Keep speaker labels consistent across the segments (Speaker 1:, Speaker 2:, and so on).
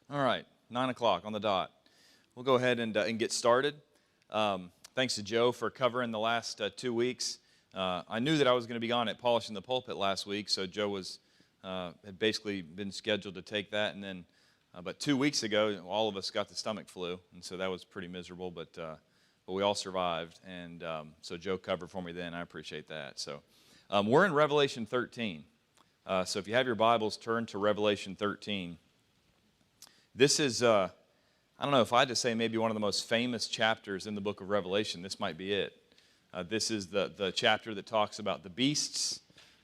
Speaker 1: All right, 9 o'clock on the dot. We'll go ahead and get started. Thanks to Joe for covering the last 2 weeks. I knew that I was going to be on at Polishing the Pulpit last week, so Joe had basically been scheduled to take that. And then, but 2 weeks ago, all of us got the stomach flu, and so that was pretty miserable, but we all survived. And so Joe covered for me then. I appreciate that. So we're in Revelation 13. So if you have your Bibles, turn to Revelation 13. This is, I don't know, if I had to say maybe one of the most famous chapters in the book of Revelation, this might be it. This is the chapter that talks about the beasts,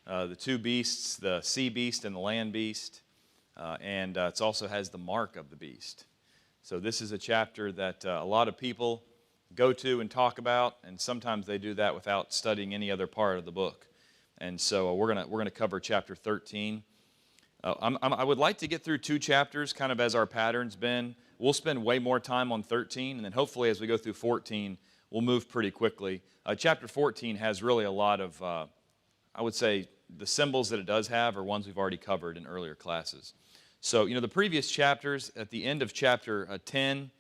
Speaker 1: the two beasts, the sea beast and the land beast, and it also has the mark of the beast. So this is a chapter that a lot of people go to and talk about, and sometimes they do that without studying any other part of the book. And so we're gonna cover chapter 13. I would like to get through 2 chapters, kind of as our pattern's been. We'll spend way more time on 13, and then hopefully as we go through 14, we'll move pretty quickly. Chapter 14 has really a lot of, I would say, the symbols that it does have are ones we've already covered in earlier classes. So, the previous chapters, at the end of chapter 10,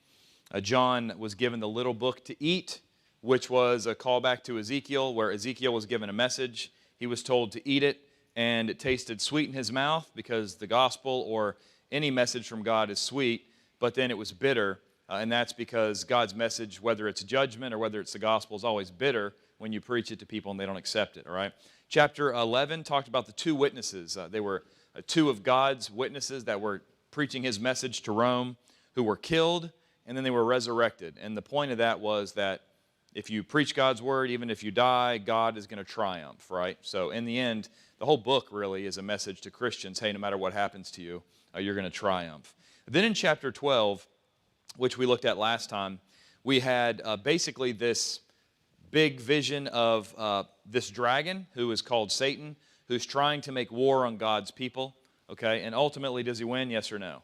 Speaker 1: John was given the little book to eat, which was a callback to Ezekiel, where Ezekiel was given a message. He was told to eat it, and it tasted sweet in his mouth because the gospel or any message from God is sweet, but then it was bitter, and that's because God's message, whether it's judgment or whether it's the gospel, is always bitter when you preach it to people and they don't accept it, all right? Chapter 11 talked about the 2 witnesses. They were 2 of God's witnesses that were preaching his message to Rome, who were killed, and then they were resurrected. And the point of that was that if you preach God's word, even if you die, God is going to triumph, right? So in the end, the whole book really is a message to Christians, hey, no matter what happens to you, you're going to triumph. Then in chapter 12, which we looked at last time, we had basically this big vision of this dragon who is called Satan, who's trying to make war on God's people, okay? And ultimately, does he win, yes or no?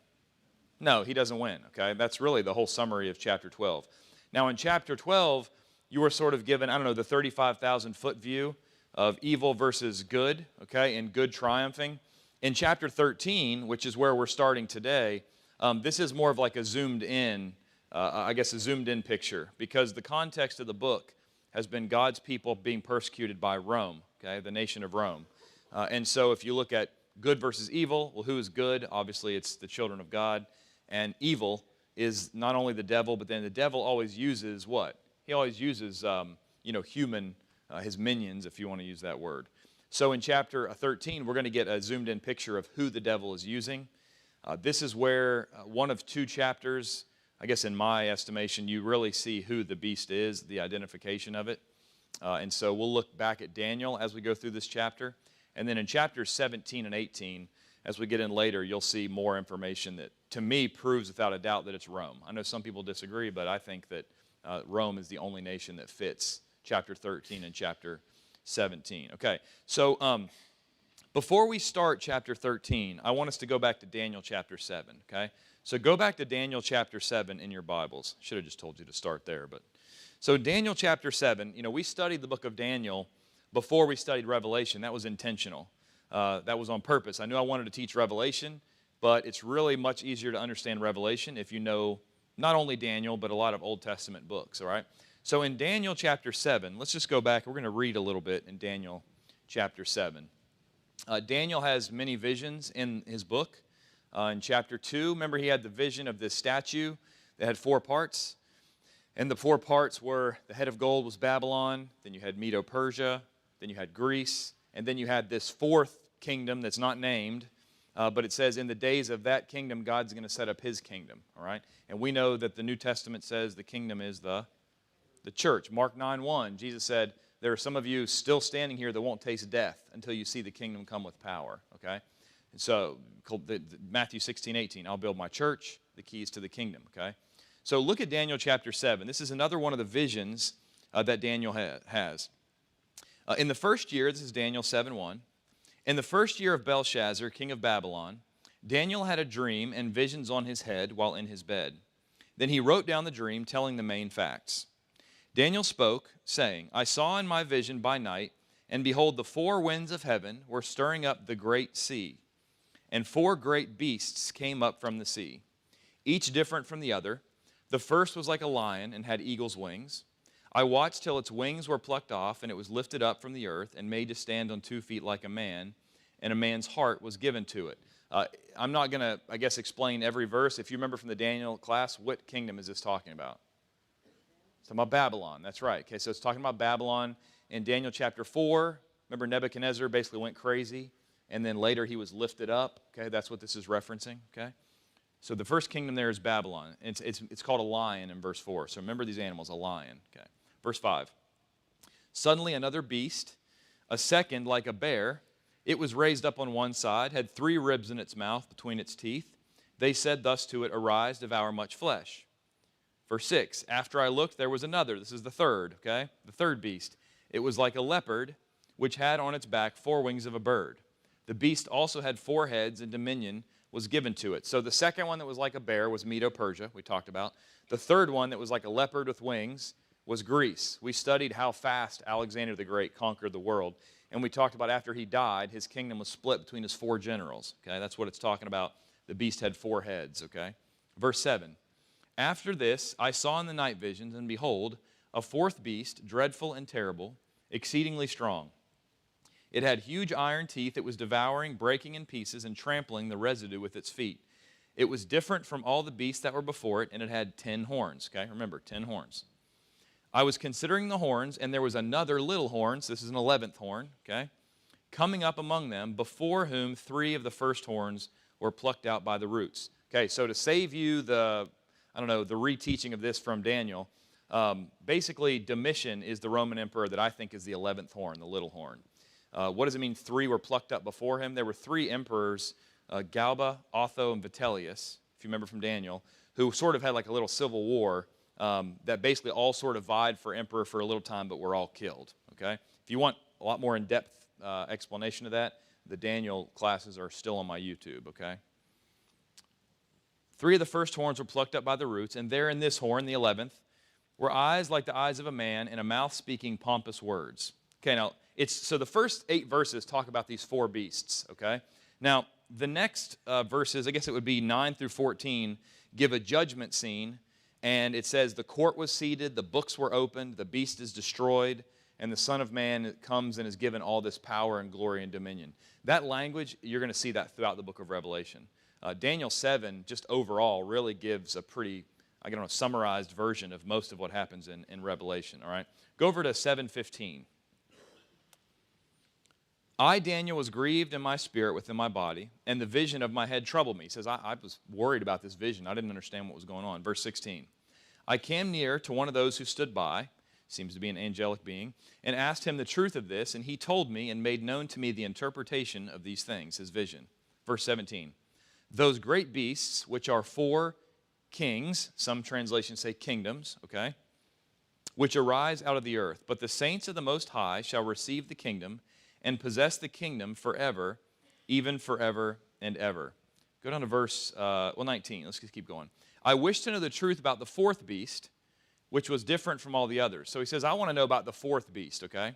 Speaker 1: No, he doesn't win, okay? That's really the whole summary of chapter 12. Now in chapter 12, you were sort of given, I don't know, the 35,000-foot view of evil versus good, okay, and good triumphing. In chapter 13, which is where we're starting today, this is more of like a zoomed-in, a zoomed-in picture, because the context of the book has been God's people being persecuted by Rome, okay, the nation of Rome. And so if you look at good versus evil, well, who is good? Obviously, it's the children of God. And evil is not only the devil, but then the devil always uses what? He always uses, human, his minions, if you want to use that word. So in chapter 13, we're going to get a zoomed-in picture of who the devil is using. This is where one of 2 chapters, I guess in my estimation, you really see who the beast is, the identification of it. And so we'll look back at Daniel as we go through this chapter. And then in chapters 17 and 18, as we get in later, you'll see more information that, to me, proves without a doubt that it's Rome. I know some people disagree, but I think that Rome is the only nation that fits chapter 13 and chapter 17. Okay, so before we start chapter 13, I want us to go back to Daniel chapter 7, okay? So go back to Daniel chapter 7 in your Bibles. Should have just told you to start there, but. So Daniel chapter 7, we studied the book of Daniel before we studied Revelation. That was intentional. That was on purpose. I knew I wanted to teach Revelation, but it's really much easier to understand Revelation if you know not only Daniel, but a lot of Old Testament books, all right? So in Daniel chapter 7, let's just go back. We're going to read a little bit in Daniel chapter 7. Daniel has many visions in his book. In chapter 2, remember he had the vision of this statue that had 4 parts. And the 4 parts were, the head of gold was Babylon, then you had Medo-Persia, then you had Greece, and then you had this 4th kingdom that's not named, but it says in the days of that kingdom, God's going to set up his kingdom, all right? And we know that the New Testament says the kingdom is the church. Mark 9:1, Jesus said, there are some of you still standing here that won't taste death until you see the kingdom come with power, okay? And so Matthew 16:18, I'll build my church, the keys to the kingdom, okay? So look at Daniel chapter 7. This is another one of the visions that Daniel has. In the first year, this is Daniel 7:1, in the first year of Belshazzar, king of Babylon, Daniel had a dream and visions on his head while in his bed. Then he wrote down the dream, telling the main facts. Daniel spoke, saying, I saw in my vision by night, and behold, the 4 winds of heaven were stirring up the great sea, and 4 great beasts came up from the sea. each different from the other. The first was like a lion and had eagle's wings. I watched till its wings were plucked off, and it was lifted up from the earth and made to stand on 2 feet like a man, and a man's heart was given to it. I'm not going to, explain every verse. If you remember from the Daniel class, what kingdom is this talking about? It's talking about Babylon. That's right. Okay, so it's talking about Babylon in Daniel chapter 4. Remember, Nebuchadnezzar basically went crazy, and then later he was lifted up. Okay, that's what this is referencing. Okay, so the first kingdom there is Babylon. It's called a lion in verse 4. So remember these animals, a lion. Okay, verse 5. Suddenly another beast, a second like a bear. It was raised up on one side, had 3 ribs in its mouth between its teeth. They said thus to it, Arise, devour much flesh. Verse 6, after I looked, there was another. This is the third, okay? The third beast. It was like a leopard, which had on its back 4 wings of a bird. The beast also had 4 heads, and dominion was given to it. So the second one that was like a bear was Medo-Persia, we talked about. The third one that was like a leopard with wings was Greece. We studied how fast Alexander the Great conquered the world. And we talked about after he died, his kingdom was split between his 4 generals. Okay, that's what it's talking about. The beast had 4 heads, okay? Verse 7. After this, I saw in the night visions, and behold, a 4th beast, dreadful and terrible, exceedingly strong. It had huge iron teeth. It was devouring, breaking in pieces, and trampling the residue with its feet. It was different from all the beasts that were before it, and it had 10 horns. Okay, remember, 10 horns. I was considering the horns, and there was another little horn, so this is an 11th horn, okay, coming up among them, before whom 3 of the first horns were plucked out by the roots. Okay, so to save you the reteaching of this from Daniel, basically Domitian is the Roman emperor that I think is the 11th horn, the little horn. What does it mean 3 were plucked up before him? There were 3 emperors, Galba, Otho, and Vitellius, if you remember from Daniel, who sort of had like a little civil war that basically all sort of vied for emperor for a little time, but were all killed. Okay? If you want a lot more in-depth explanation of that, the Daniel classes are still on my YouTube, okay? 3 of the first horns were plucked up by the roots, and there in this horn, the 11th, were eyes like the eyes of a man, and a mouth speaking pompous words. Okay, now, so the first 8 verses talk about these 4 beasts, okay? Now, the next verses, I guess it would be 9 through 14, give a judgment scene. And it says, the court was seated, the books were opened, the beast is destroyed, and the Son of Man comes and is given all this power and glory and dominion. That language, you're going to see that throughout the book of Revelation. Daniel 7, just overall, really gives a pretty, summarized version of most of what happens in Revelation, all right? Go over to 7:15. I, Daniel, was grieved in my spirit within my body, and the vision of my head troubled me. He says, I was worried about this vision. I didn't understand what was going on. Verse 16. I came near to one of those who stood by, seems to be an angelic being, and asked him the truth of this, and he told me and made known to me the interpretation of these things, his vision. Verse 17. Those great beasts, which are 4 kings, some translations say kingdoms, okay, which arise out of the earth. But the saints of the Most High shall receive the kingdom and possess the kingdom forever, even forever and ever. Go down to verse 19. Let's just keep going. I wish to know the truth about the 4th beast, which was different from all the others. So he says, I want to know about the 4th beast, okay?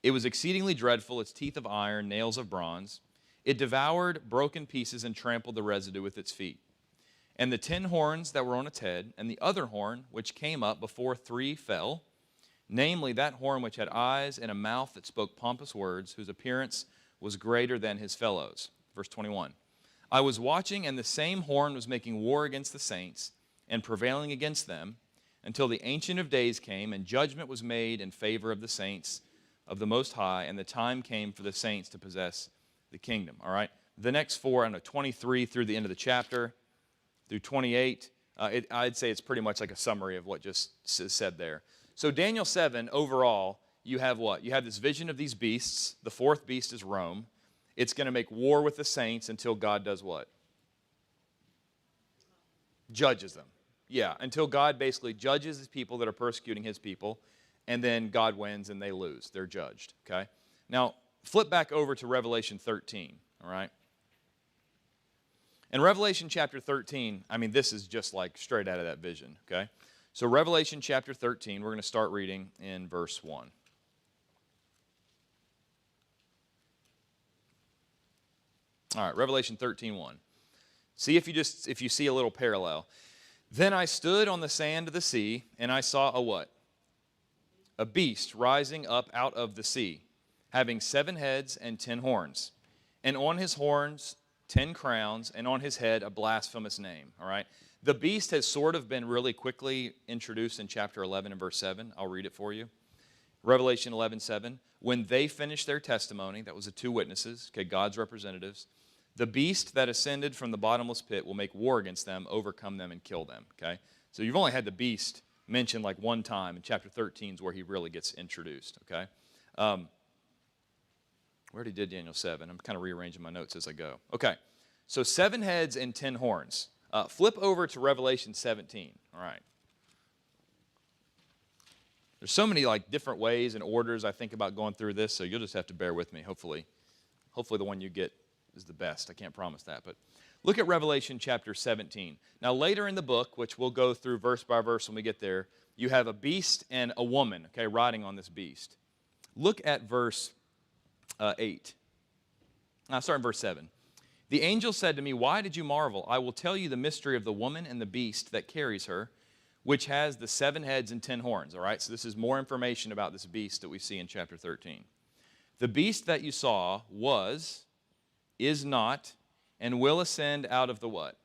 Speaker 1: It was exceedingly dreadful, its teeth of iron, nails of bronze. It devoured, broke in pieces, and trampled the residue with its feet. And the 10 horns that were on its head, and the other horn which came up before 3 fell, namely that horn which had eyes and a mouth that spoke pompous words, whose appearance was greater than his fellows. Verse 21. I was watching, and the same horn was making war against the saints and prevailing against them, until the Ancient of Days came, and judgment was made in favor of the saints of the Most High, and the time came for the saints to possess the kingdom. All right? The next 4, 23 through the end of the chapter, through 28, I'd say it's pretty much like a summary of what just is said there. So Daniel 7, overall, you have what? You have this vision of these beasts. The 4th beast is Rome. It's going to make war with the saints until God does what? Judges them. Yeah, until God basically judges his people that are persecuting his people, and then God wins and they lose. They're judged, okay? Now, flip back over to Revelation 13, all right? In Revelation chapter 13, this is just like straight out of that vision, okay? So Revelation chapter 13, we're going to start reading in verse 1. All right, Revelation 13:1. See if you see a little parallel. Then I stood on the sand of the sea, and I saw a what? A beast rising up out of the sea, having 7 heads and 10 horns, and on his horns 10 crowns, and on his head a blasphemous name. All right? The beast has sort of been really quickly introduced in chapter 11 and verse 7. I'll read it for you. Revelation 11:7. When they finished their testimony, that was the 2 witnesses, okay, God's representatives, the beast that ascended from the bottomless pit will make war against them, overcome them, and kill them. Okay? So you've only had the beast mentioned like one time, in chapter 13 is where he really gets introduced. Okay? We already did Daniel 7. I'm kind of rearranging my notes as I go. Okay, so 7 heads and 10 horns. Flip over to Revelation 17. All right. There's so many like different ways and orders I think about going through this, so you'll just have to bear with me. Hopefully the one you get is the best. I can't promise that, but look at Revelation chapter 17. Now later in the book, which we'll go through verse by verse when we get there, you have a beast and a woman, okay, riding on this beast. Look at verse 8. I'll start in verse 7. The angel said to me, why did you marvel? I will tell you the mystery of the woman and the beast that carries her, which has the 7 heads and 10 horns. All right, so this is more information about this beast that we see in chapter 13. The beast that you saw was, is not, and will ascend out of the what?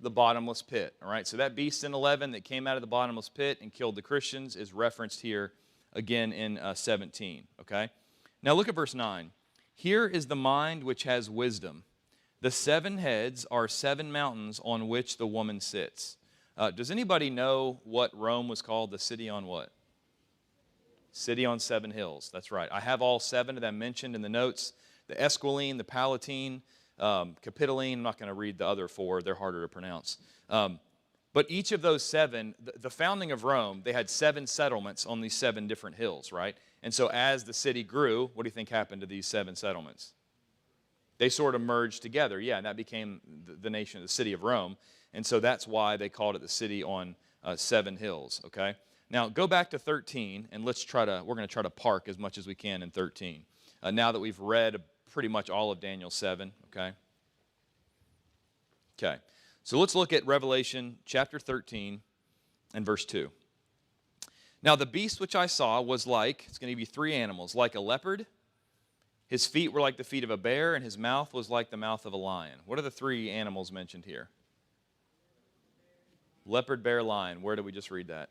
Speaker 1: The bottomless pit. All right, so that beast in 11 that came out of the bottomless pit and killed the Christians is referenced here again in 17. Okay, now look at verse 9. Here is the mind which has wisdom. The 7 heads are 7 mountains on which the woman sits. Does anybody know what Rome was called? The city on what? City on 7 hills. That's right. I have all 7 of them mentioned in the notes. The Esquiline, the Palatine, Capitoline. I'm not going to read the other 4. They're harder to pronounce. But each of those 7, the founding of Rome, they had 7 settlements on these 7 different hills, right? And so as the city grew, what do you think happened to these 7 settlements? They sort of merged together, yeah, and that became the nation, the city of Rome. And so that's why they called it the city on 7 hills, okay? Now, go back to 13, and we're going to try to park as much as we can in 13. Now that we've read pretty much all of Daniel 7, okay? Okay, so let's look at Revelation chapter 13 and verse 2. Now the beast which I saw was like, it's going to give you 3 animals, like a leopard. His feet were like the feet of a bear, and his mouth was like the mouth of a lion. What are the 3 animals mentioned here? Leopard, bear, lion. Where did we just read that?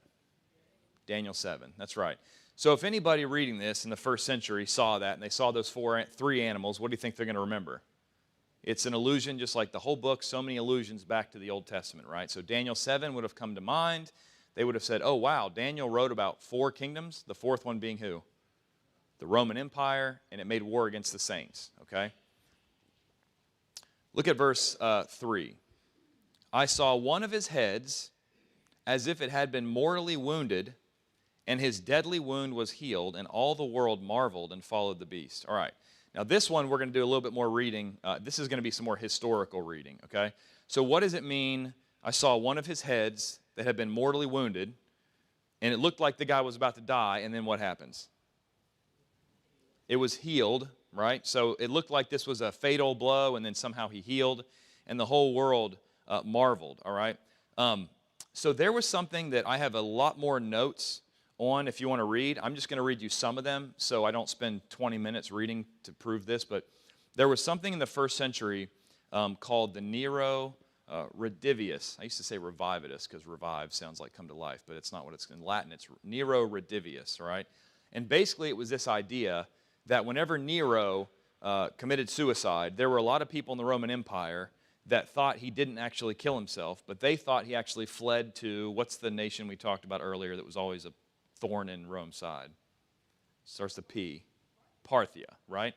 Speaker 1: Daniel 7. That's right. So if anybody reading this in the first century saw that, and they saw those 3 animals, what do you think they're going to remember? It's an allusion, just like the whole book, so many allusions back to the Old Testament, right? So Daniel 7 would have come to mind. They would have said, oh, wow, Daniel wrote about 4 kingdoms, the 4th one being who? The Roman Empire, and it made war against the saints, okay? Look at verse 3. I saw one of his heads as if it had been mortally wounded, and his deadly wound was healed, and all the world marveled and followed the beast. All right. Now this one, we're going to do a little bit more reading. This is going to be some more historical reading, okay? So what does it mean, I saw one of his heads that had been mortally wounded, and it looked like the guy was about to die, and then what happens? It was healed, right? So it looked like this was a fatal blow, and then somehow he healed, and the whole world marveled, all right? So there was something that I have a lot more notes on if you want to read. I'm just going to read you some of them so I don't spend 20 minutes reading to prove this, but there was something in the first century called the Nero Redivius. I used to say revivatus because revive sounds like come to life, but it's not what it's in Latin. It's Nero Redivius, all right? And basically it was this idea that whenever Nero committed suicide, there were a lot of people in the Roman Empire that thought he didn't actually kill himself, but they thought he actually fled to, what's the nation we talked about earlier that was always a thorn in Rome's side? Starts with P. Parthia, right?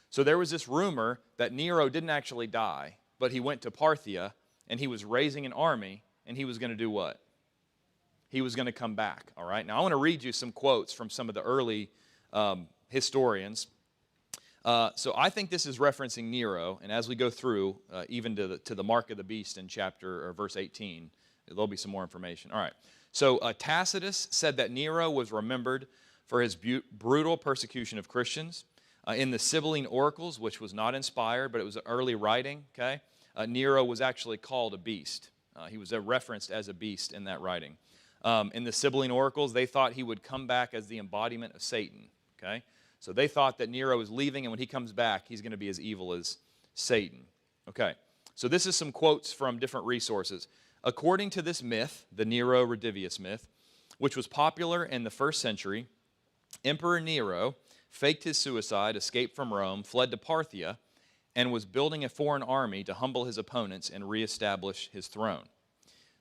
Speaker 1: So there was this rumor that Nero didn't actually die, but he went to Parthia, and he was raising an army, and he was going to do what? He was going to come back, all right? Now, I want to read you some quotes from some of the early historians. So I think this is referencing Nero, and as we go through, even to the mark of the beast in chapter or verse 18, there'll be some more information. All right. So Tacitus said that Nero was remembered for his brutal persecution of Christians. In the Sibylline Oracles, which was not inspired, but it was early writing, okay, Nero was actually called a beast. He was referenced as a beast in that writing. In the Sibylline Oracles, they thought he would come back as the embodiment of Satan, okay? So they thought that Nero is leaving, and when he comes back, he's going to be as evil as Satan. Okay, so this is some quotes from different resources. According to this myth, the Nero Redivius myth, which was popular in the 1st century, Emperor Nero faked his suicide, escaped from Rome, fled to Parthia, and was building a foreign army to humble his opponents and reestablish his throne.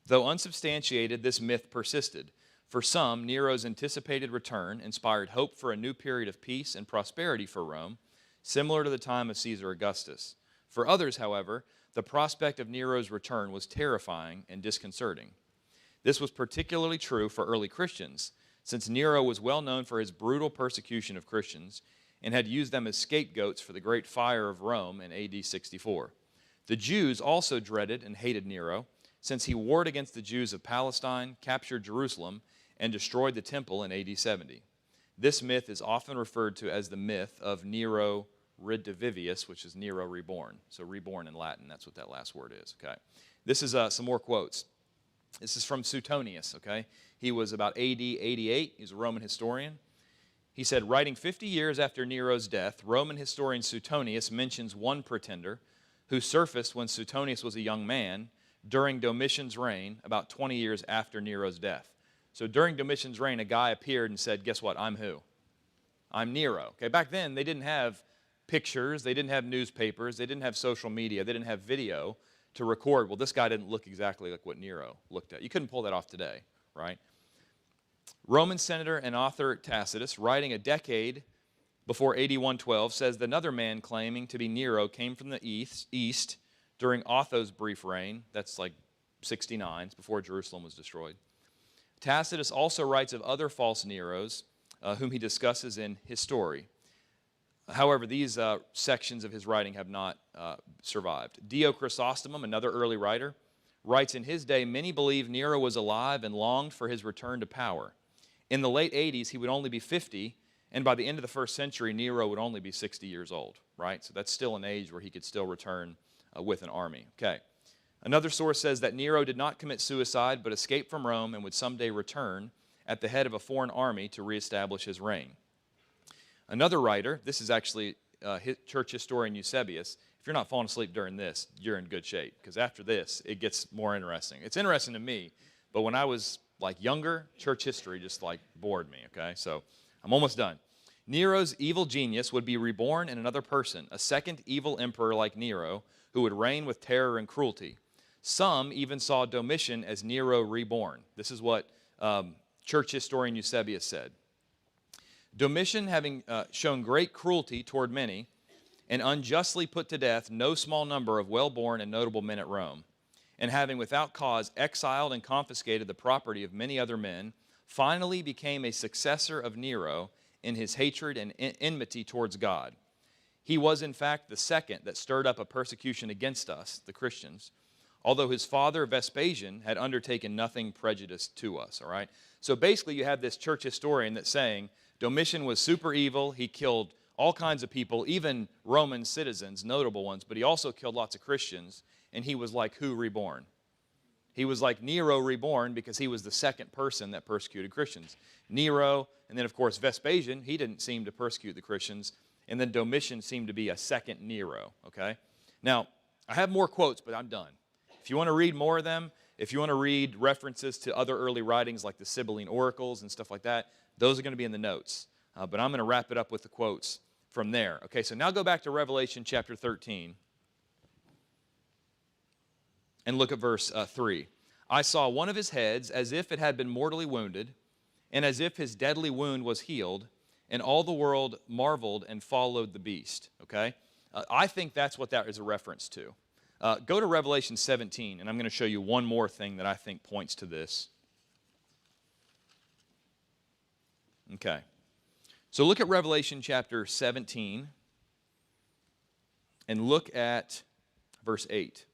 Speaker 1: Though unsubstantiated, this myth persisted. For some, Nero's anticipated return inspired hope for a new period of peace and prosperity for Rome, similar to the time of Caesar Augustus. For others, however, the prospect of Nero's return was terrifying and disconcerting. This was particularly true for early Christians, since Nero was well known for his brutal persecution of Christians and had used them as scapegoats for the great fire of Rome in AD 64. The Jews also dreaded and hated Nero, since he warred against the Jews of Palestine, captured Jerusalem, and destroyed the temple in AD 70. This myth is often referred to as the myth of Nero Redivius, which is Nero reborn. So reborn in Latin, that's what that last word is. Okay. This is some more quotes. This is from Suetonius, okay? He was about AD 88. He's a Roman historian. He said, writing 50 years after Nero's death, Roman historian Suetonius mentions one pretender who surfaced when Suetonius was a young man during Domitian's reign, about 20 years after Nero's death. So during Domitian's reign, a guy appeared and said, guess what? I'm who? I'm Nero. Okay, back then, they didn't have pictures, they didn't have newspapers, they didn't have social media, they didn't have video to record, well, this guy didn't look exactly like what Nero looked at. You couldn't pull that off today, right? Roman senator and author Tacitus, writing a decade before AD 112, says that another man claiming to be Nero came from the east during Otho's brief reign. That's like 69, before Jerusalem was destroyed. Tacitus also writes of other false Neros, whom he discusses in his story. However, these sections of his writing have not survived. Dio Chrysostomum, another early writer, writes, in his day, many believed Nero was alive and longed for his return to power. In the late 80s, he would only be 50, and by the end of the 1st century, Nero would only be 60 years old, right? So that's still an age where he could still return with an army. Okay. Another source says that Nero did not commit suicide, but escaped from Rome and would someday return at the head of a foreign army to reestablish his reign. Another writer, this is actually church historian Eusebius. If you're not falling asleep during this, you're in good shape, because after this, it gets more interesting. It's interesting to me, but when I was like younger, church history just like bored me, okay? So I'm almost done. Nero's evil genius would be reborn in another person, a second evil emperor like Nero, who would reign with terror and cruelty. Some even saw Domitian as Nero reborn. This is what church historian Eusebius said. Domitian, having shown great cruelty toward many, and unjustly put to death no small number of well-born and notable men at Rome, and having without cause exiled and confiscated the property of many other men, finally became a successor of Nero in his hatred and enmity towards God. He was, in fact, the second that stirred up a persecution against us, the Christians, although his father, Vespasian, had undertaken nothing prejudiced to us, all right? So basically, you have this church historian that's saying Domitian was super evil. He killed all kinds of people, even Roman citizens, notable ones, but he also killed lots of Christians, and he was like who reborn? He was like Nero reborn because he was the second person that persecuted Christians. Nero, and then of course Vespasian, he didn't seem to persecute the Christians, and then Domitian seemed to be a second Nero, okay? Now, I have more quotes, but I'm done. If you want to read more of them, if you want to read references to other early writings like the Sibylline Oracles and stuff like that, those are going to be in the notes. But I'm going to wrap it up with the quotes from there. Okay, so now go back to Revelation chapter 13 and look at verse 3. I saw one of his heads as if it had been mortally wounded, and as if his deadly wound was healed, and all the world marveled and followed the beast. Okay? I think that's what that is a reference to. Go to Revelation 17, and I'm going to show you one more thing that I think points to this. Okay. So look at Revelation chapter 17, and look at verse 8.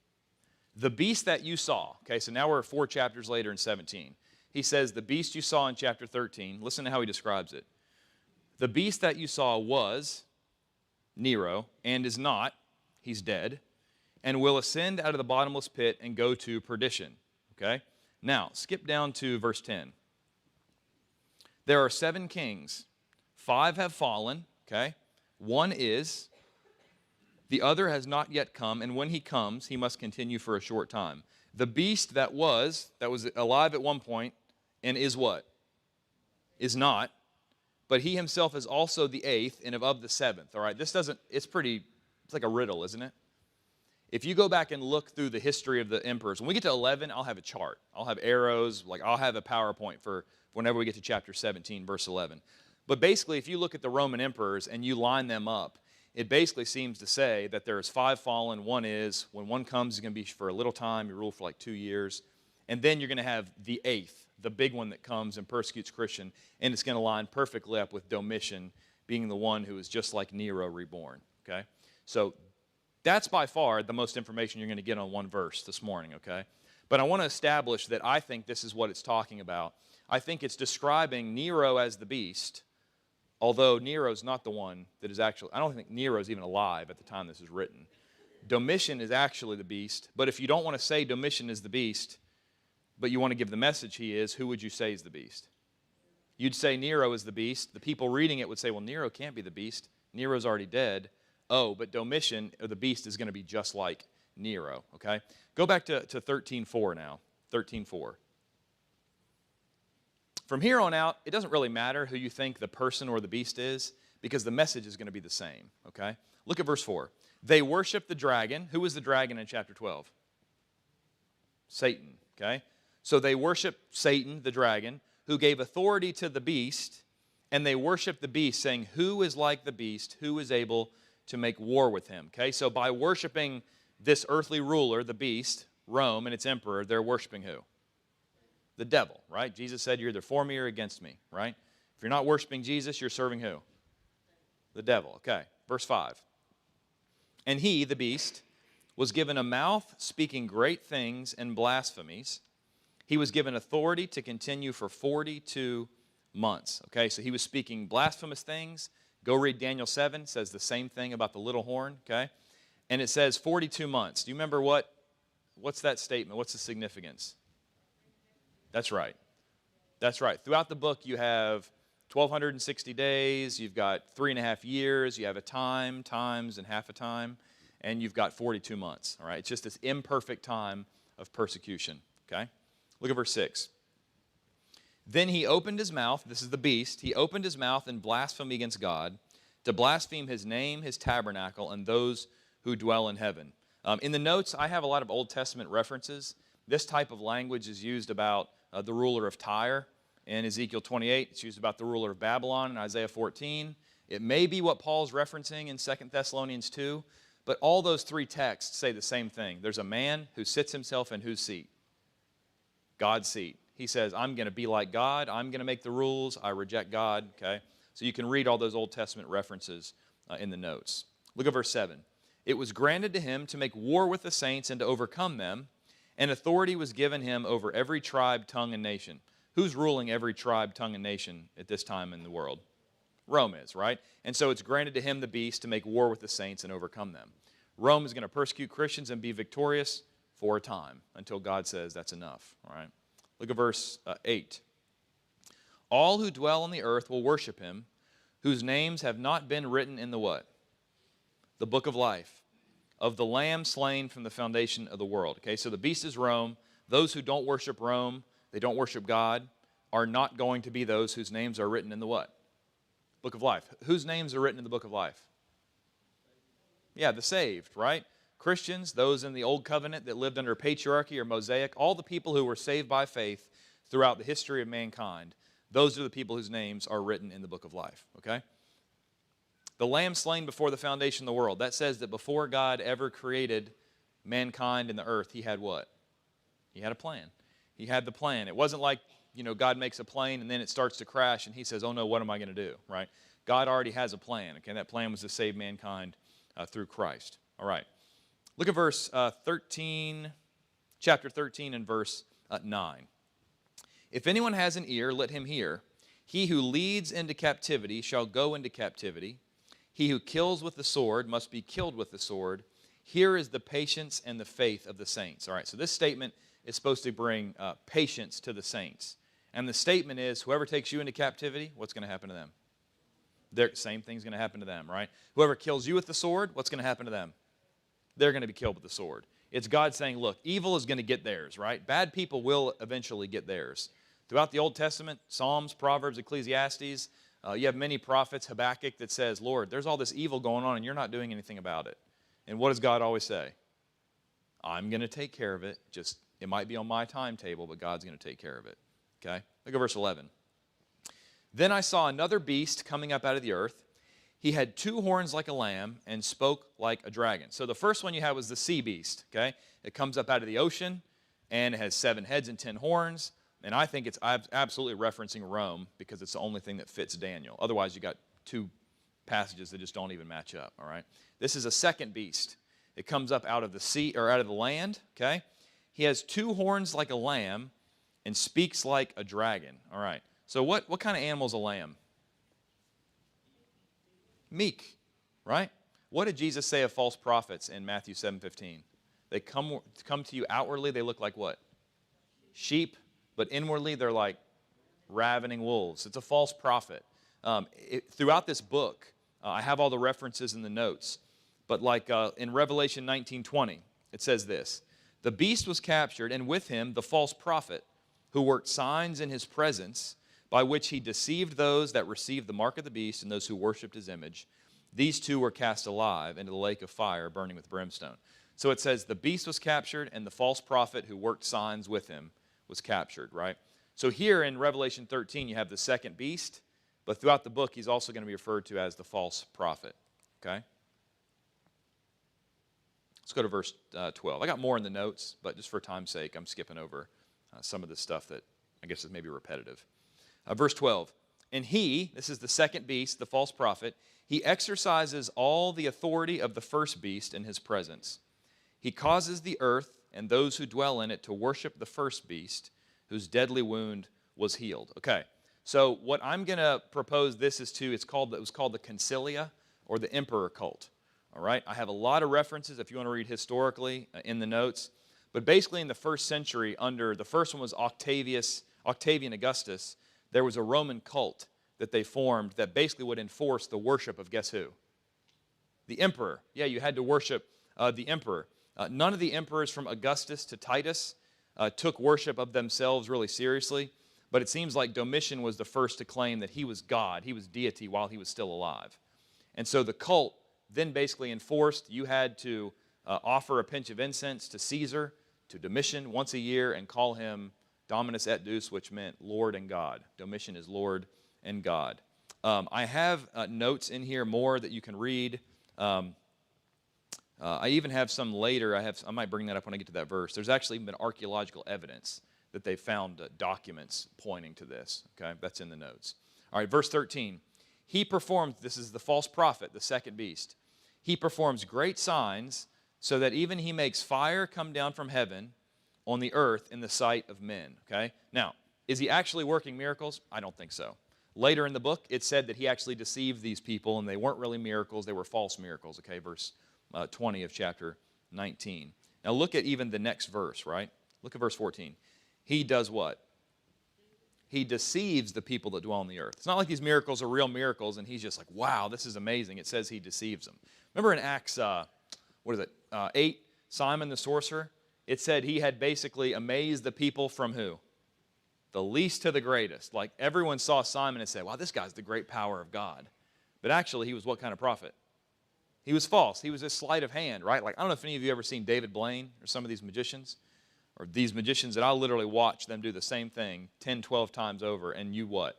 Speaker 1: The beast that you saw, okay, so now we're 4 chapters later in 17. He says, the beast you saw in chapter 13, listen to how he describes it. The beast that you saw was Nero, and is not, he's dead, and will ascend out of the bottomless pit and go to perdition. Okay? Now, skip down to verse 10. There are 7 kings. 5 have fallen, okay? 1 is, the other has not yet come, and when he comes, he must continue for a short time. The beast that was alive at one point, and is what? Is not, but he himself is also the 8th, and of the 7th, all right? It's like a riddle, isn't it? If you go back and look through the history of the emperors, when we get to 11, I'll have a chart. I'll have arrows, I'll have a PowerPoint for whenever we get to chapter 17, verse 11. But basically, if you look at the Roman emperors and you line them up, it basically seems to say that there's 5 fallen, 1 is. When 1 comes, it's going to be for a little time. You rule for like 2 years. And then you're going to have the 8th, the big one that comes and persecutes Christian. And it's going to line perfectly up with Domitian being the one who is just like Nero reborn. Okay? So that's by far the most information you're going to get on one verse this morning. Okay? But I want to establish that I think this is what it's talking about. I think it's describing Nero as the beast, although Nero's not the one that is actually, I don't think Nero's even alive at the time this is written. Domitian is actually the beast, but if you don't want to say Domitian is the beast, but you want to give the message he is, who would you say is the beast? You'd say Nero is the beast. The people reading it would say, well, Nero can't be the beast. Nero's already dead. Oh, but Domitian, or the beast, is going to be just like Nero, okay? Go back to 13:4 now, 13:4. From here on out, it doesn't really matter who you think the person or the beast is, because the message is going to be the same, okay? Look at verse 4. They worship the dragon. Who was the dragon in chapter 12? Satan, okay? So they worship Satan, the dragon, who gave authority to the beast, and they worship the beast, saying, who is like the beast? Who is able to make war with him? Okay, so by worshiping this earthly ruler, the beast, Rome, and its emperor, they're worshiping who? The devil, right? Jesus said, you're either for me or against me, right? If you're not worshiping Jesus, you're serving who? The devil, okay. Verse 5. And he, the beast, was given a mouth speaking great things and blasphemies. He was given authority to continue for 42 months. Okay, so he was speaking blasphemous things. Go read Daniel 7, says the same thing about the little horn, okay? And it says 42 months. Do you remember what's that statement? What's the significance? That's right. That's right. Throughout the book, you have 1,260 days, you've got 3.5 years, you have a time, times, and half a time, and you've got 42 months, all right? It's just this imperfect time of persecution, okay? Look at verse 6. Then he opened his mouth, this is the beast, he opened his mouth in blasphemy against God, to blaspheme his name, his tabernacle, and those who dwell in heaven. In the notes, I have a lot of Old Testament references. This type of language is used about the ruler of Tyre in Ezekiel 28. It's used about the ruler of Babylon in Isaiah 14. It may be what Paul's referencing in 2 Thessalonians 2, but all those 3 texts say the same thing. There's a man who sits himself in whose seat? God's seat. He says, I'm going to be like God. I'm going to make the rules. I reject God. Okay? So you can read all those Old Testament references in the notes. Look at verse 7. It was granted to him to make war with the saints and to overcome them, and authority was given him over every tribe, tongue, and nation. Who's ruling every tribe, tongue, and nation at this time in the world? Rome is, right? And so it's granted to him, the beast, to make war with the saints and overcome them. Rome is going to persecute Christians and be victorious for a time until God says that's enough, all right? Look at verse 8. All who dwell on the earth will worship him, whose names have not been written in the what? The book of life, of the Lamb slain from the foundation of the world. Okay, so the beast is Rome. Those who don't worship Rome, they don't worship God, are not going to be those whose names are written in the what? Book of life. Whose names are written in the book of life? Yeah, the saved, right? Christians, those in the Old Covenant that lived under patriarchy or Mosaic, all the people who were saved by faith throughout the history of mankind, those are the people whose names are written in the book of life, okay? The Lamb slain before the foundation of the world. That says that before God ever created mankind and the earth, he had what? He had a plan. He had the plan. It wasn't like, God makes a plane and then it starts to crash and he says, oh no, what am I going to do, right? God already has a plan, okay? That plan was to save mankind through Christ. All right. Look at verse 13, chapter 13 and verse 9. If anyone has an ear, let him hear. He who leads into captivity shall go into captivity. He who kills with the sword must be killed with the sword. Here is the patience and the faith of the saints. All right, so this statement is supposed to bring patience to the saints. And the statement is, whoever takes you into captivity, what's going to happen to them? Same thing's going to happen to them, right? Whoever kills you with the sword, what's going to happen to them? They're going to be killed with the sword. It's God saying, look, evil is going to get theirs, right? Bad people will eventually get theirs. Throughout the Old Testament, Psalms, Proverbs, Ecclesiastes, you have many prophets, Habakkuk, that says, Lord, there's all this evil going on and you're not doing anything about it. And what does God always say? I'm going to take care of it. Just, it might be on my timetable, but God's going to take care of it. Okay? Look at verse 11. Then I saw another beast coming up out of the earth. He had 2 horns like a lamb and spoke like a dragon. So the first one you had was the sea beast. Okay? It comes up out of the ocean and it has 7 heads and 10 horns. And I think it's absolutely referencing Rome because it's the only thing that fits Daniel. Otherwise, you got 2 passages that just don't even match up. All right? This is a second beast. It comes up out of the sea or out of the land. Okay? He has 2 horns like a lamb and speaks like a dragon. All right. So what kind of animal is a lamb? Meek, right? What did Jesus say of false prophets in Matthew 7:15? They come to you outwardly, they look like what? Sheep, but inwardly they're like ravening wolves. It's a false prophet. Throughout this book, I have all the references in the notes, but like in Revelation 19:20, it says this: the beast was captured, and with him the false prophet, who worked signs in his presence, by which he deceived those that received the mark of the beast and those who worshipped his image. These 2 were cast alive into the lake of fire burning with brimstone. So it says the beast was captured and the false prophet who worked signs with him was captured, right? So here in Revelation 13 you have the second beast, but throughout the book he's also going to be referred to as the false prophet, okay? Let's go to verse 12. I got more in the notes, but just for time's sake I'm skipping over some of the stuff that I guess is maybe repetitive. Verse 12, and he, this is the second beast, the false prophet, he exercises all the authority of the first beast in his presence. He causes the earth and those who dwell in it to worship the first beast, whose deadly wound was healed. Okay, so what I'm going to propose this is to, it was called the Concilia, or the emperor cult. All right, I have a lot of references if you want to read historically in the notes, but basically in the first century, the first one was Octavian Augustus. There was a Roman cult that they formed that basically would enforce the worship of guess who? The emperor. Yeah, you had to worship the emperor. None of the emperors from Augustus to Titus took worship of themselves really seriously, but it seems like Domitian was the first to claim that he was God, he was deity while he was still alive. And so the cult then basically enforced you had to offer a pinch of incense to Caesar, to Domitian once a year and call him Dominus et Deus, which meant Lord and God. Domitian is Lord and God. I have notes in here more that you can read. I even have some later. I might bring that up when I get to that verse. There's actually been archaeological evidence that they found documents pointing to this. Okay, that's in the notes. All right, verse 13. He performs, this is the false prophet, the second beast. He performs great signs so that even he makes fire come down from heaven on the earth in the sight of men, okay? Now, is he actually working miracles? I don't think so. Later in the book, it said that he actually deceived these people, and they weren't really miracles, they were false miracles, okay? Verse 20 of chapter 19. Now look at even the next verse, right? Look at verse 14. He does what? He deceives the people that dwell on the earth. It's not like these miracles are real miracles, and he's just like, wow, this is amazing. It says he deceives them. Remember in Acts, 8, Simon the sorcerer? It said he had basically amazed the people from who? The least to the greatest. Like everyone saw Simon and said, wow, this guy's the great power of God. But actually, he was what kind of prophet? He was false. He was a sleight of hand, right? Like, I don't know if any of you ever seen David Blaine or some of these magicians, or these magicians that I literally watch them do the same thing 10, 12 times over, and you what?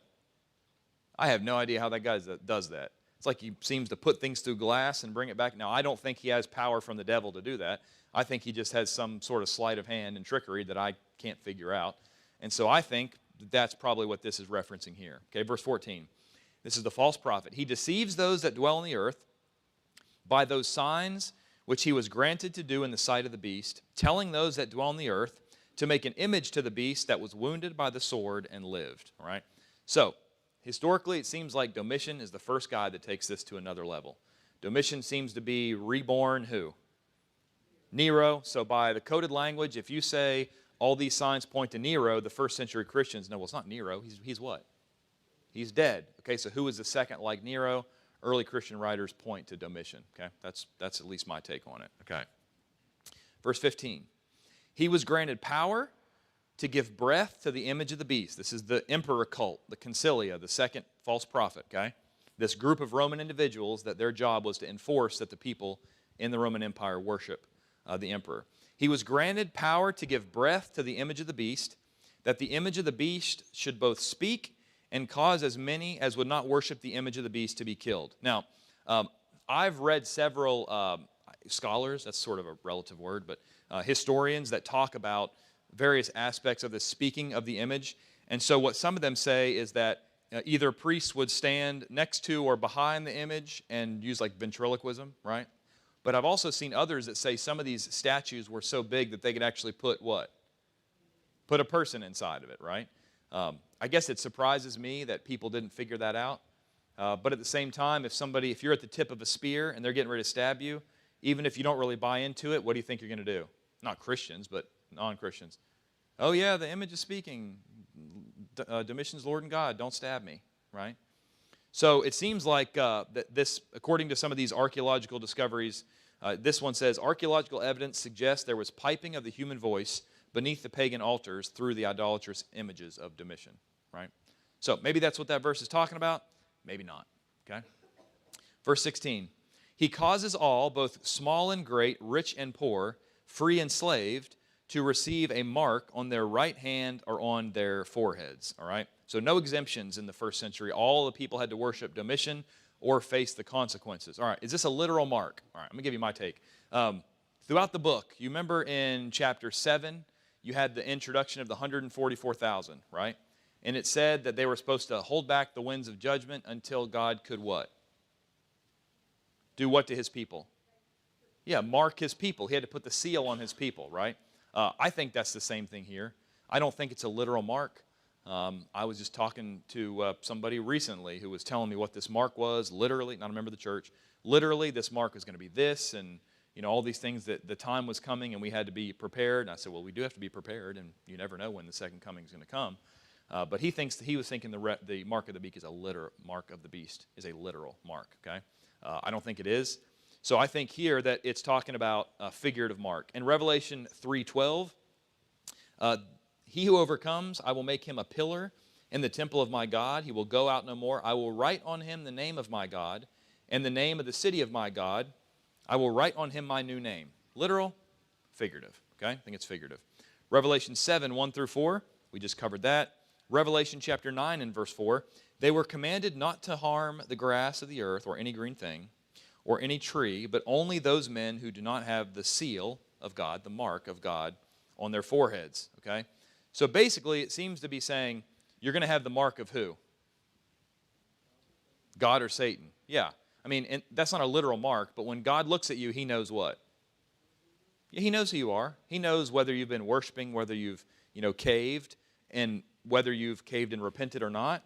Speaker 1: I have no idea how that guy does that. It's like he seems to put things through glass and bring it back. Now, I don't think he has power from the devil to do that. I think he just has some sort of sleight of hand and trickery that I can't figure out. And so I think that's probably what this is referencing here. Okay, verse 14. This is the false prophet. He deceives those that dwell on the earth by those signs which he was granted to do in the sight of the beast, telling those that dwell on the earth to make an image to the beast that was wounded by the sword and lived. All right? So, historically, it seems like Domitian is the first guy that takes this to another level. Domitian seems to be reborn who? Nero. So by the coded language, if you say all these signs point to Nero, the first century Christians, no, well, it's not Nero. He's what? He's dead. Okay, so who is the second like Nero? Early Christian writers point to Domitian. Okay, that's at least my take on it. Okay. Verse 15. He was granted power to give breath to the image of the beast. This is the emperor cult, the concilia, the second false prophet, okay? This group of Roman individuals that their job was to enforce that the people in the Roman Empire worship the emperor. He was granted power to give breath to the image of the beast, that the image of the beast should both speak and cause as many as would not worship the image of the beast to be killed. Now, I've read several scholars, that's sort of a relative word, but historians that talk about various aspects of the speaking of the image. And so what some of them say is that either priests would stand next to or behind the image and use like ventriloquism, right? But I've also seen others that say some of these statues were so big that they could actually put what? Put a person inside of it, right? I guess it surprises me that people didn't figure that out. But at the same time, if you're at the tip of a spear and they're getting ready to stab you, even if you don't really buy into it, what do you think you're going to do? Not Christians, but non-Christians. Oh yeah, the image is speaking. Domitian's Lord and God, don't stab me, right? So it seems like that this, according to some of these archaeological discoveries, this one says, archaeological evidence suggests there was piping of the human voice beneath the pagan altars through the idolatrous images of Domitian, right? So maybe that's what that verse is talking about. Maybe not, okay? Verse 16, he causes all, both small and great, rich and poor, free and enslaved, to receive a mark on their right hand or on their foreheads, all right? So no exemptions in the first century. All the people had to worship Domitian or face the consequences. All right, is this a literal mark? All right, I'm going to give you my take. Throughout the book, you remember in chapter 7, you had the introduction of the 144,000, right? And it said that they were supposed to hold back the winds of judgment until God could what? Do what to his people? Yeah, mark his people. He had to put the seal on his people, right? I think that's the same thing here. I don't think it's a literal mark. I was just talking to somebody recently who was telling me what this mark was, literally, not a member of the church. Literally, this mark is going to be this, and all these things that the time was coming and we had to be prepared. And I said, well, we do have to be prepared, and you never know when the second coming is going to come. But he was thinking the mark of the beast is a literal mark of the beast is a literal mark. Okay, I don't think it is. So I think here that it's talking about a figurative mark. In Revelation 3:12, he who overcomes, I will make him a pillar in the temple of my God. He will go out no more. I will write on him the name of my God and the name of the city of my God. I will write on him my new name. Literal, figurative. Okay, I think it's figurative. Revelation 7:1-4, we just covered that. Revelation chapter 9 and verse 4, they were commanded not to harm the grass of the earth or any green thing, or any tree, but only those men who do not have the seal of God, the mark of God, on their foreheads, okay? So basically, it seems to be saying, you're going to have the mark of who? God or Satan. Yeah. I mean, and that's not a literal mark, but when God looks at you, he knows what? Yeah, he knows who you are. He knows whether you've been worshiping, whether you've, caved, and whether you've caved and repented or not,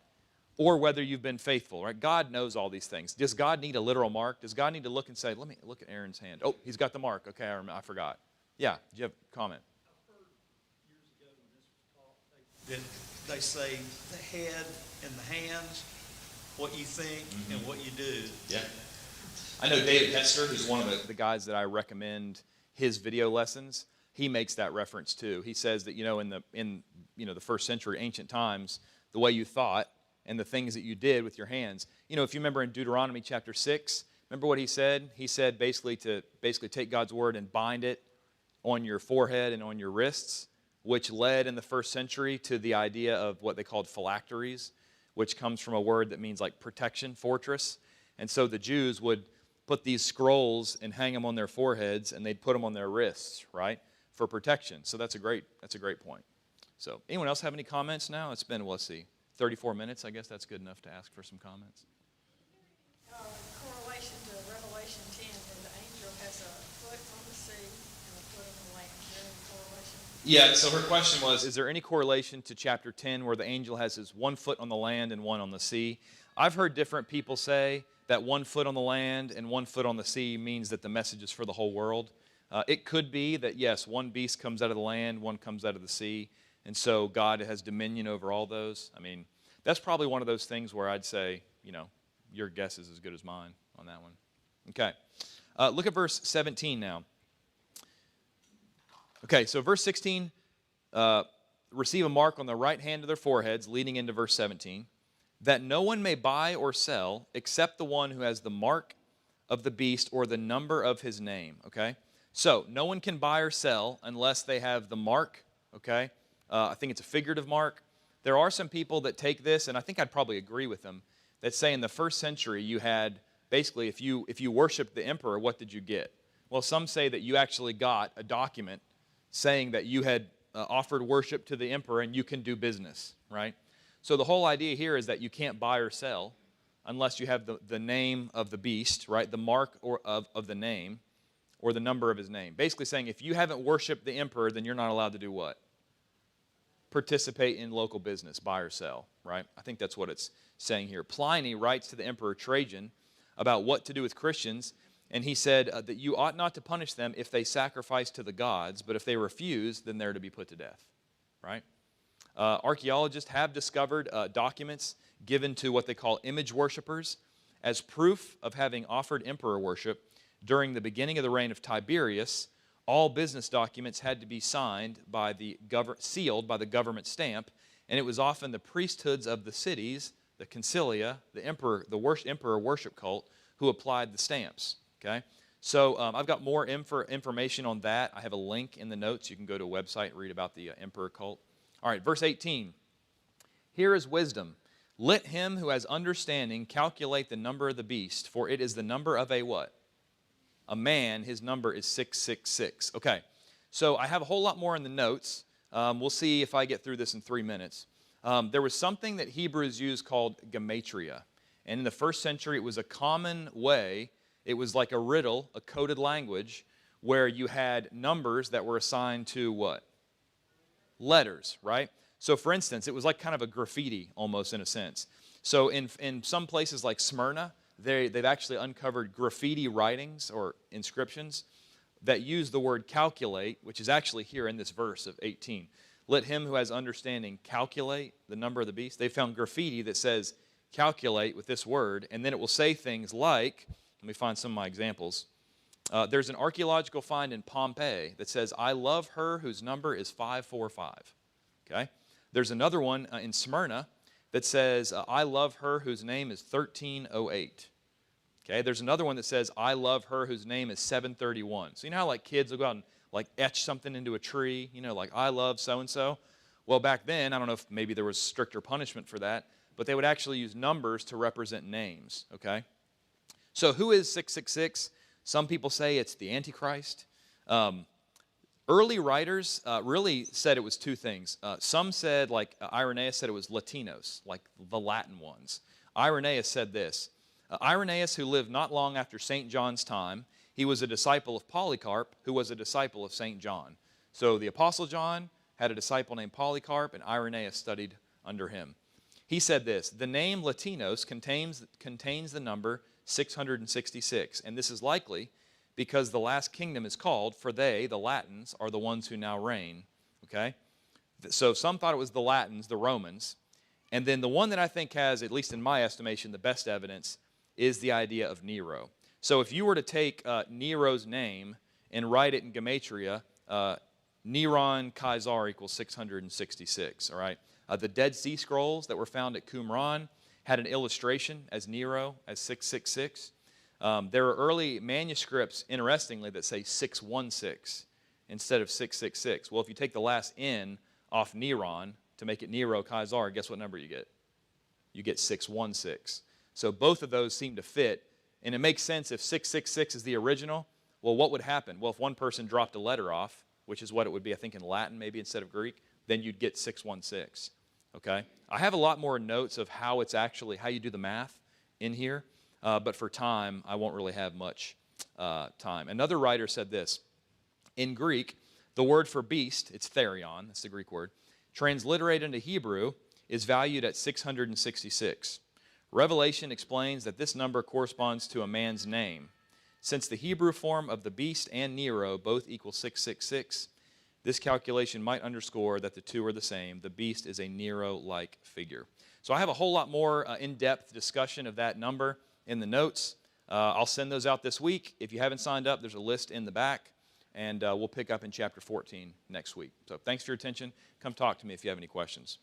Speaker 1: or whether you've been faithful, right? God knows all these things. Does God need a literal mark? Does God need to look and say, let me look at Aaron's hand. Oh, he's got the mark. Okay, I forgot. Yeah, do you have a comment?
Speaker 2: I've heard years ago when this was taught, that they say the head and the hands, what you think and what you do.
Speaker 1: Yeah. I know David Hester, who's one of the guys that I recommend his video lessons. He makes that reference too. He says that, in the first century, ancient times, the way you thought and the things that you did with your hands. If you remember in Deuteronomy chapter 6, remember what he said? He said basically to take God's word and bind it on your forehead and on your wrists, which led in the first century to the idea of what they called phylacteries, which comes from a word that means like protection, fortress. And so the Jews would put these scrolls and hang them on their foreheads, and they'd put them on their wrists, right, for protection. So that's a great point. So anyone else have any comments now? It's been, let's see, 34 minutes. I guess that's good enough to ask for some comments.
Speaker 3: Correlation to Revelation 10, where the angel has a foot on the sea and a foot on the land. Is there any correlation?
Speaker 1: Yeah, so her question was, is there any correlation to chapter 10 where the angel has his 1 foot on the land and 1 on the sea? I've heard different people say that 1 foot on the land and 1 foot on the sea means that the message is for the whole world. It could be that, yes, one beast comes out of the land, one comes out of the sea, and so God has dominion over all those. I mean, that's probably one of those things where I'd say, your guess is as good as mine on that one. Okay, look at verse 17 now. Okay, so verse 16, receive a mark on the right hand of their foreheads, leading into verse 17, that no one may buy or sell except the one who has the mark of the beast or the number of his name, okay? So no one can buy or sell unless they have the mark, okay? I think it's a figurative mark. There are some people that take this, and I think I'd probably agree with them, that say in the first century you had, basically, if you worshiped the emperor, what did you get? Well, some say that you actually got a document saying that you had offered worship to the emperor and you can do business, right? So the whole idea here is that you can't buy or sell unless you have the name of the beast, right? The mark of the name or the number of his name. Basically saying if you haven't worshiped the emperor, then you're not allowed to do what? Participate in local business, buy or sell, right? I think that's what it's saying here. Pliny writes to the emperor Trajan about what to do with Christians, and he said that you ought not to punish them if they sacrifice to the gods, but if they refuse, then they're to be put to death, right? Archaeologists have discovered documents given to what they call image worshipers as proof of having offered emperor worship during the beginning of the reign of Tiberius. All business documents had to be signed by sealed by the government stamp, and it was often the priesthoods of the cities, the concilia, the emperor worship cult, who applied the stamps. Okay, so I've got more information on that. I have a link in the notes. You can go to a website and read about the emperor cult. All right, verse 18. Here is wisdom. Let him who has understanding calculate the number of the beast, for it is the number of a what? A man. His number is 666. Okay, so I have a whole lot more in the notes. We'll see if I get through this in 3 minutes. There was something that Hebrews used called gematria. And in the first century, it was a common way. It was like a riddle, a coded language, where you had numbers that were assigned to what? Letters, right? So for instance, it was like kind of a graffiti almost in a sense. So in some places like Smyrna, they've actually uncovered graffiti writings or inscriptions that use the word calculate, which is actually here in this verse of 18. Let him who has understanding calculate the number of the beast. They found graffiti that says calculate with this word, and then it will say things like, let me find some of my examples. There's an archaeological find in Pompeii that says, I love her whose number is 545. Okay? There's another one in Smyrna that says, I love her whose name is 1308. Okay? There's another one that says, I love her whose name is 731. So you know how like kids will go out and like etch something into a tree, like I love so-and-so? Well, back then, I don't know if maybe there was stricter punishment for that, but they would actually use numbers to represent names, okay? So who is 666? Some people say it's the Antichrist. Early writers really said it was two things. Some said, like Irenaeus said it was Latinos, like the Latin ones. Irenaeus said this. Irenaeus, who lived not long after St. John's time, he was a disciple of Polycarp, who was a disciple of St. John. So the Apostle John had a disciple named Polycarp, and Irenaeus studied under him. He said this, the name Latinos contains the number 666, and this is likely because the last kingdom is called, for they, the Latins, are the ones who now reign, okay? So some thought it was the Latins, the Romans, and then the one that I think has, at least in my estimation, the best evidence is the idea of Nero. So if you were to take Nero's name and write it in gematria, Neron Caesar equals 666, all right? The Dead Sea Scrolls that were found at Qumran had an illustration as Nero, as 666. There are early manuscripts, interestingly, that say 616 instead of 666. Well, if you take the last N off Neron to make it Nero Caesar, guess what number you get? You get 616. So both of those seem to fit, and it makes sense if 666 is the original. Well, what would happen? Well, if one person dropped a letter off, which is what it would be, I think, in Latin maybe instead of Greek, then you'd get 616. Okay? I have a lot more notes of how you do the math in here, but for time, I won't really have much time. Another writer said this, in Greek, The word for beast, it's therion, that's the Greek word, transliterated into Hebrew, is valued at 666. Revelation explains that this number corresponds to a man's name. Since the Hebrew form of the beast and Nero both equal 666, this calculation might underscore that the two are the same. The beast is a Nero-like figure. So I have a whole lot more in-depth discussion of that number in the notes. I'll send those out this week. If you haven't signed up, there's a list in the back, and we'll pick up in chapter 14 next week. So thanks for your attention. Come talk to me if you have any questions.